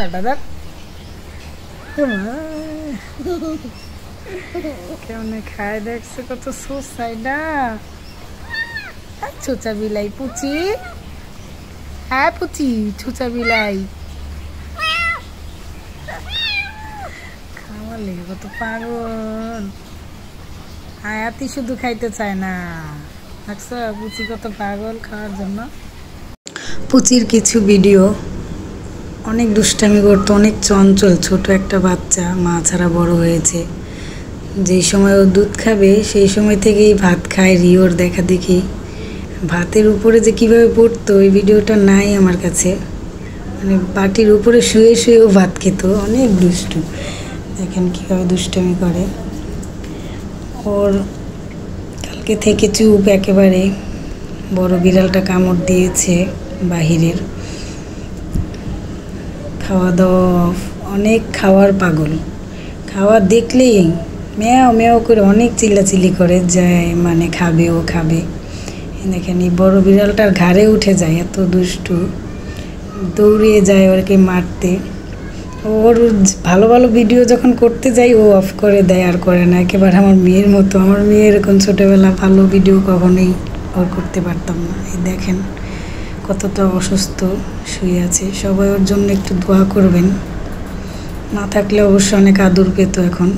সোসাটা দেখ কেমন খায় দেখছে কত সোসাইডা ছোচা বিলাই পুচি হ্যাঁ পুচি ছোচা বিলাই খাওয়ার লেগে কত পাগল আয়াতি শুধু খাইতে চায় না দেখছো পুচি কত পাগল খাওয়ার জন্য। পুচির কিছু ভিডিও অনেক দুষ্টামি করতো, অনেক চঞ্চল, ছোট একটা বাচ্চা, মা ছাড়া বড় হয়েছে। যেই সময় ও দুধ খাবে সেই সময় থেকেই ভাত খায় রিওর দেখা দেখি। ভাতের উপরে যে কিভাবে পড়তো ওই ভিডিওটা নাই আমার কাছে, মানে বাটির উপরে শুয়ে শুয়েও ভাত খেত, অনেক দুষ্টু। দেখেন কীভাবে দুষ্টামি করে। ওর কালকে থেকে চুপ একেবারে, বড় বিড়ালটা কামড় দিয়েছে বাহিরের। খাওয়া দাওয়া অনেক, খাওয়ার পাগল, খাওয়া দেখলেই ম্যাও ম্যাও করে অনেক চিল্লাচিল্লি করে যায়, মানে খাবে ও খাবে। দেখেন এই বড় বিড়ালটার ঘাড়ে উঠে যায়, এত দুষ্টু, দৌড়িয়ে যায় ওরকে মারতে। ওর ভালো ভালো ভিডিও যখন করতে যাই ও অফ করে দেয়, আর করে না, একেবারে আমার মেয়ের মতো। আমার মেয়ে এরকম ছোটোবেলা ভালো ভিডিও কখনোই ওর করতে পারতাম না। এই দেখেন কতটা অসুস্থ শুয়ে আছে। সবাই ওর জন্য একটু দোয়া করবেন, না থাকলে অবশ্য অনেক আদর পেত এখন।